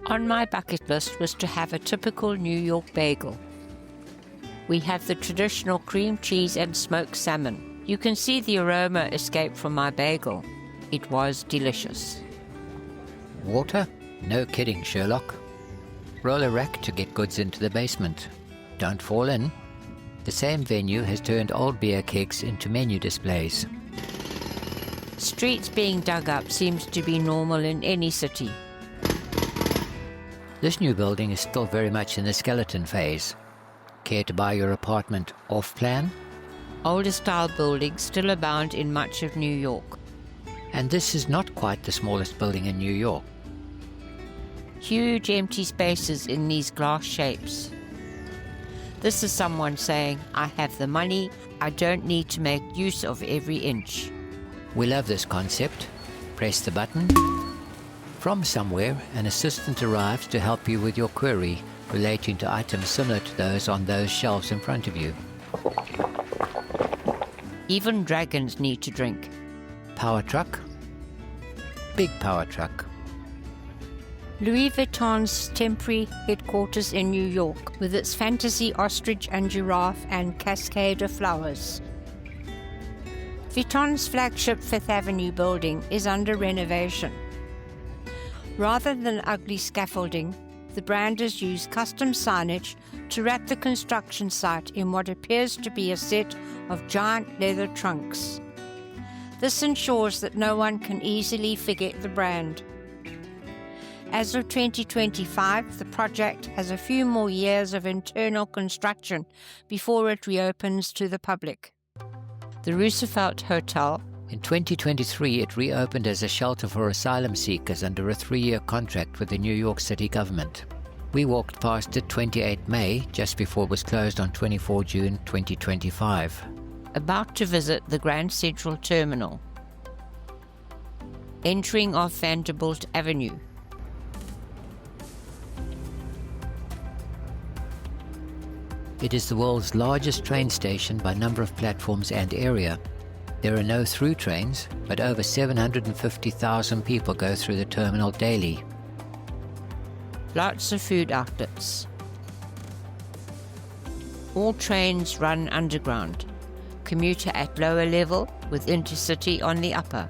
On my bucket list was to have a typical New York bagel. We have the traditional cream cheese and smoked salmon. You can see the aroma escape from my bagel. It was delicious. Water? No kidding, Sherlock. Roll a rack to get goods into the basement. Don't fall in. The same venue has turned old beer kegs into menu displays. Streets being dug up seems to be normal in any city. This new building is still very much in the skeleton phase. Care to buy your apartment off-plan? Older style buildings still abound in much of New York. And this is not quite the smallest building in New York. Huge empty spaces in these glass shapes. This is someone saying, I have the money, I don't need to make use of every inch. We love this concept. Press the button. From somewhere, an assistant arrives to help you with your query relating to items similar to those on those shelves in front of you. Even dragons need to drink. Power truck? Big power truck. Louis Vuitton's temporary headquarters in New York, with its fantasy ostrich and giraffe and cascade of flowers. Vuitton's flagship Fifth Avenue building is under renovation. Rather than ugly scaffolding, the brand has used custom signage to wrap the construction site in what appears to be a set of giant leather trunks. This ensures that no one can easily forget the brand. As of 2025, the project has a few more years of internal construction before it reopens to the public. The Roosevelt Hotel. In 2023, it reopened as a shelter for asylum seekers under a 3-year contract with the New York City government. We walked past it 28 May, just before it was closed on 24 June 2025. About to visit the Grand Central Terminal. Entering off Vanderbilt Avenue. It is the world's largest train station by number of platforms and area. There are no through trains, but over 750,000 people go through the terminal daily. Lots of food outlets. All trains run underground. Commuter at lower level with intercity on the upper.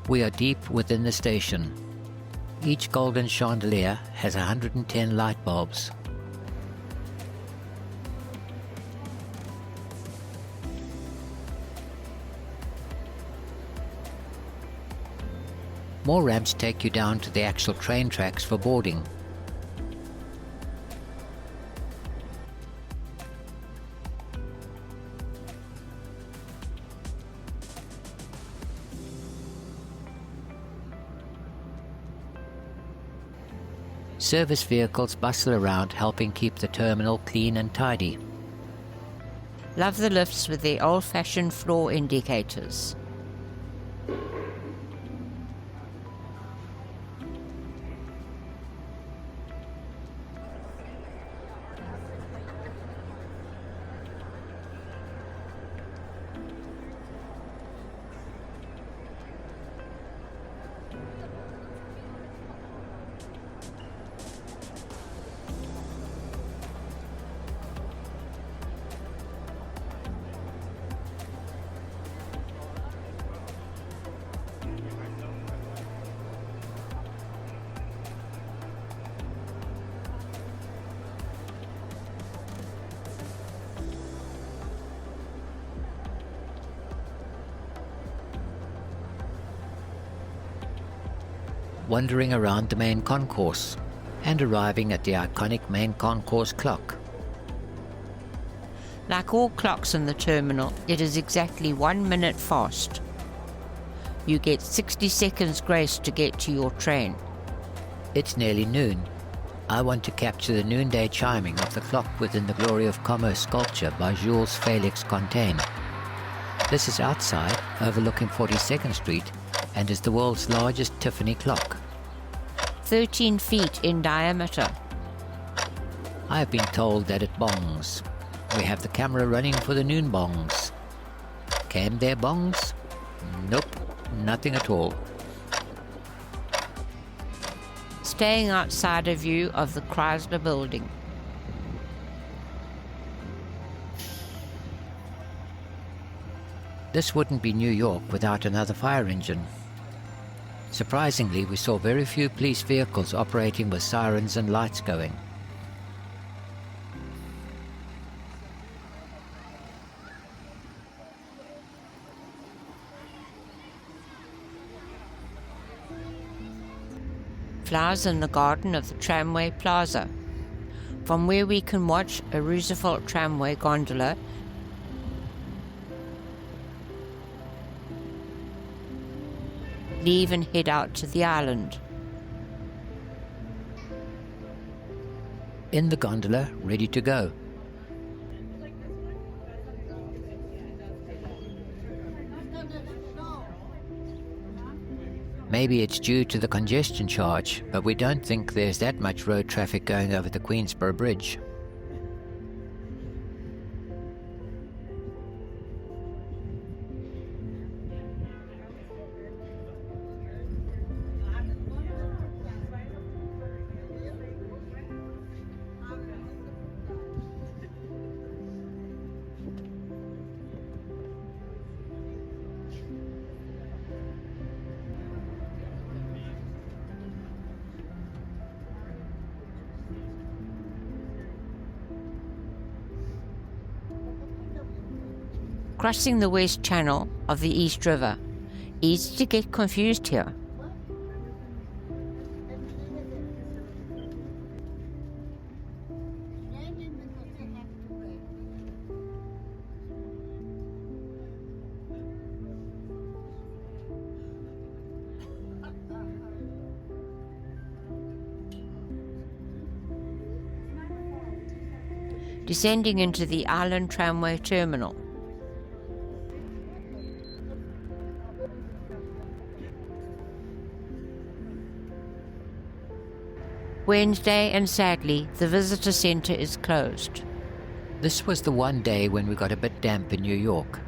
We are deep within the station. Each golden chandelier has 110 light bulbs. More ramps take you down to the actual train tracks for boarding. Service vehicles bustle around, helping keep the terminal clean and tidy. Love the lifts with their old-fashioned floor indicators. Wandering around the main concourse and arriving at the iconic main concourse clock. Like all clocks in the terminal, it is exactly 1 minute fast. You get 60 seconds grace to get to your train. It's nearly noon. I want to capture the noonday chiming of the clock within the Glory of Commerce sculpture by Jules Félix Fontaine. This is outside, overlooking 42nd Street, and is the world's largest Tiffany clock. 13 feet in diameter. I have been told that it bongs. We have the camera running for the noon bongs. Came there bongs? Nope, nothing at all. Staying outside a view of the Chrysler Building. This wouldn't be New York without another fire engine. Surprisingly, we saw very few police vehicles operating with sirens and lights going. Flowers in the garden of the Tramway Plaza, from where we can watch a Roosevelt Tramway gondola leave and head out to the island. In the gondola, ready to go. Maybe it's due to the congestion charge, but we don't think there's that much road traffic going over the Queensborough Bridge. Crossing the west channel of the East River. Easy to get confused here. Descending into the Island Tramway Terminal. Wednesday, and sadly, the visitor centre is closed. This was the one day when we got a bit damp in New York.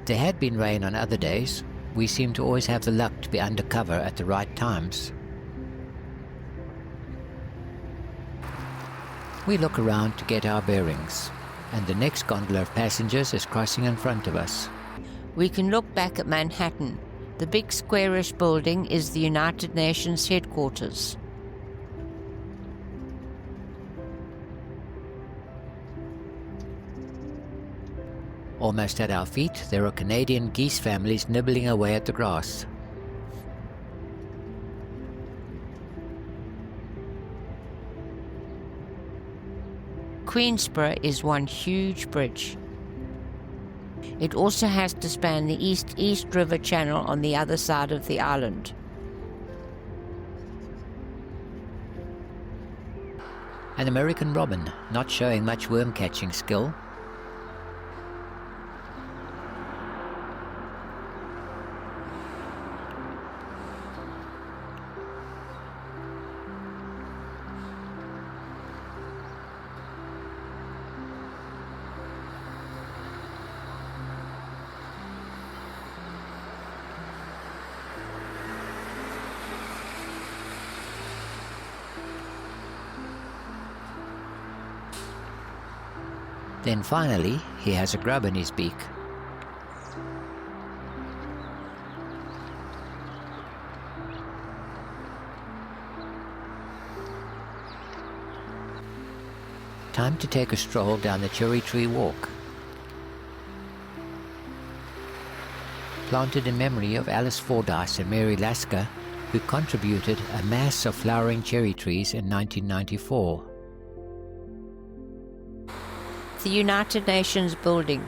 There had been rain on other days. We seem to always have the luck to be under cover at the right times. We look around to get our bearings, and the next gondola of passengers is crossing in front of us. We can look back at Manhattan. The big squarish building is the United Nations headquarters. Almost at our feet, there are Canadian geese families nibbling away at the grass. Queensborough is one huge bridge. It also has to span the East River Channel on the other side of the island. An American robin, not showing much worm-catching skill. Then finally, he has a grub in his beak. Time to take a stroll down the cherry tree walk. Planted in memory of Alice Fordyce and Mary Lasker, who contributed a mass of flowering cherry trees in 1994. The United Nations building,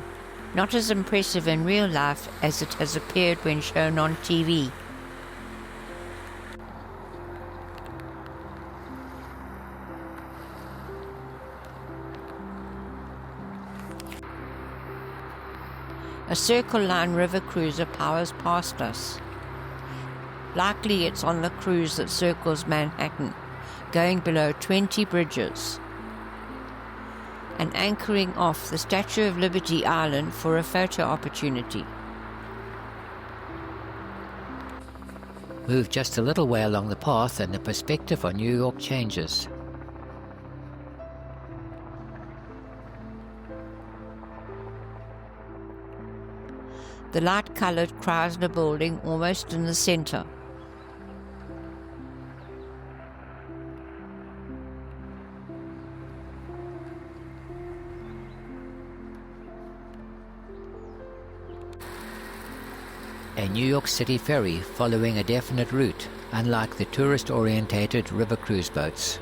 not as impressive in real life as it has appeared when shown on TV. A Circle Line river cruiser powers past us. Likely it's on the cruise that circles Manhattan, going below 20 bridges, and anchoring off the Statue of Liberty Island for a photo opportunity. Move just a little way along the path and the perspective on New York changes. The light-colored Chrysler building almost in the center. A New York City ferry following a definite route, unlike the tourist-orientated river cruise boats.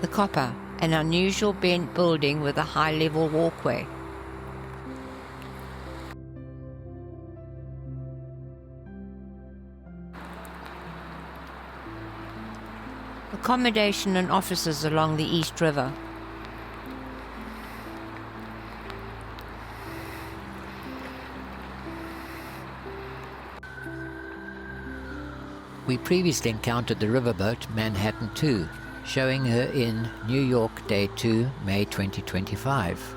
The Copper, an unusual bent building with a high-level walkway. Accommodation and offices along the East River. We previously encountered the riverboat Manhattan II, showing her in New York Day 2, May 2025.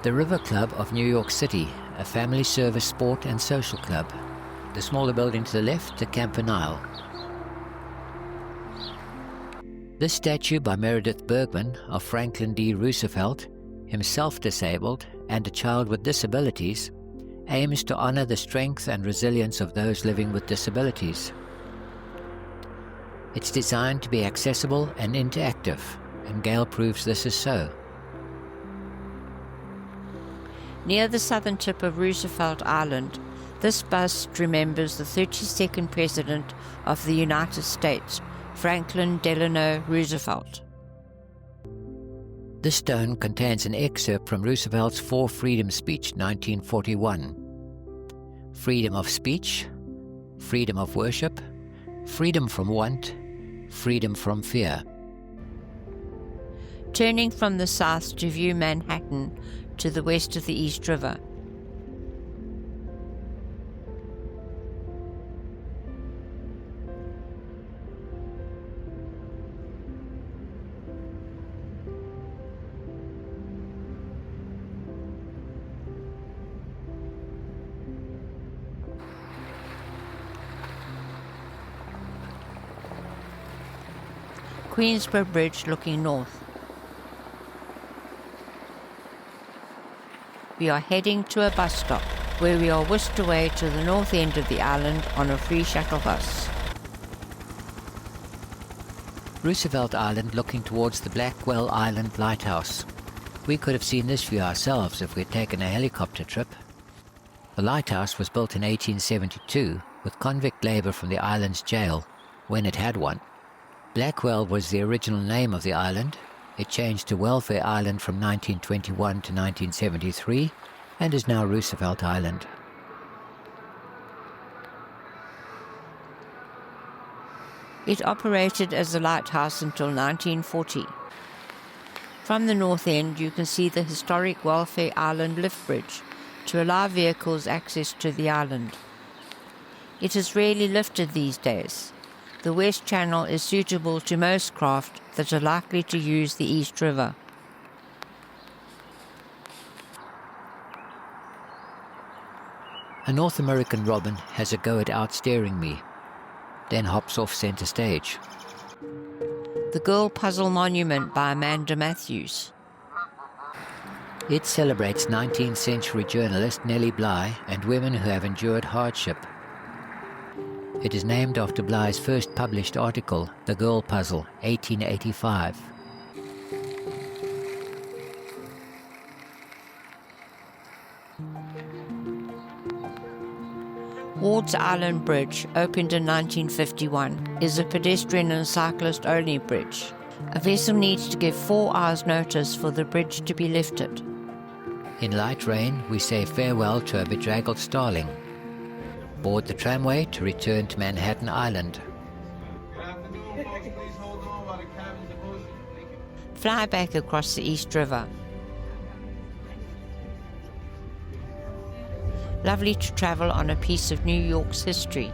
The River Club of New York City, a family service sport and social club. The smaller building to the left, the Campanile. This statue by Meredith Bergman of Franklin D. Roosevelt, himself disabled and a child with disabilities, aims to honor the strength and resilience of those living with disabilities. It's designed to be accessible and interactive, and Gail proves this is so. Near the southern tip of Roosevelt Island, this bust remembers the 32nd President of the United States, Franklin Delano Roosevelt. This stone contains an excerpt from Roosevelt's Four Freedom Speech, 1941. Freedom of speech, freedom of worship, freedom from want, freedom from fear. Turning from the south to view Manhattan to the west of the East River. Queensborough Bridge looking north. We are heading to a bus stop where we are whisked away to the north end of the island on a free shuttle bus. Roosevelt Island looking towards the Blackwell Island Lighthouse. We could have seen this view ourselves if we had taken a helicopter trip. The lighthouse was built in 1872 with convict labor from the island's jail, when it had one. Blackwell was the original name of the island. It changed to Welfare Island from 1921 to 1973 and is now Roosevelt Island. It operated as a lighthouse until 1940. From the north end you can see the historic Welfare Island lift bridge to allow vehicles access to the island. It is rarely lifted these days. The West Channel is suitable to most craft that are likely to use the East River. A North American robin has a go at outsteering me, then hops off center stage. The Girl Puzzle Monument by Amanda Matthews. It celebrates 19th century journalist Nellie Bly and women who have endured hardship. It is named after Bly's first published article, The Girl Puzzle, 1885. Ward's Island Bridge, opened in 1951, is a pedestrian and cyclist-only bridge. A vessel needs to give 4 hours' notice for the bridge to be lifted. In light rain, we say farewell to a bedraggled starling. Board the tramway to return to Manhattan Island. fly back across the East River. Lovely to travel on a piece of New York's history.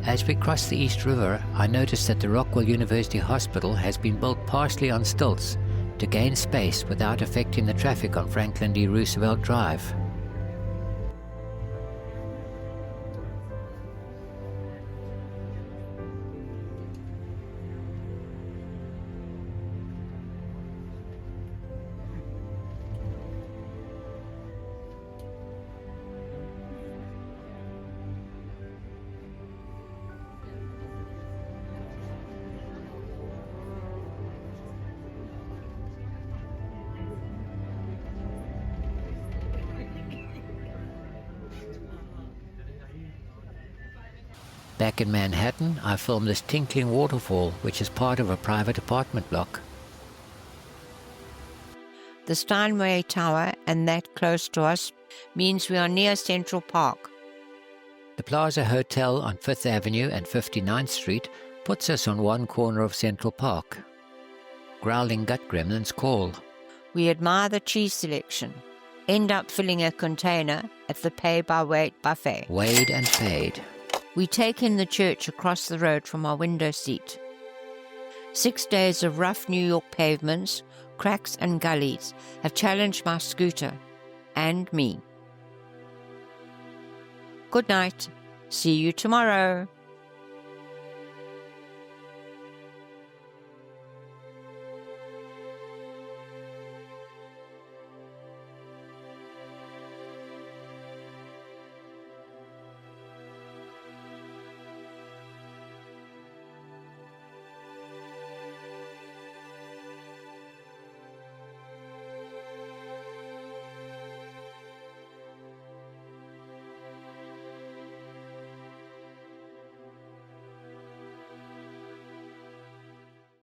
As we cross the East River, I noticed that the Rockwell University Hospital has been built partially on stilts to gain space without affecting the traffic on Franklin D. Roosevelt Drive. Back in Manhattan, I filmed this tinkling waterfall, which is part of a private apartment block. The Steinway Tower, and that close to us, means we are near Central Park. The Plaza Hotel on 5th Avenue and 59th Street puts us on one corner of Central Park. Growling gut gremlins call. We admire the cheese selection. End up filling a container at the pay-by-weight buffet. Weighed and paid. We take in the church across the road from our window seat. 6 days of rough New York pavements, cracks and gullies have challenged my scooter and me. Good night. See you tomorrow.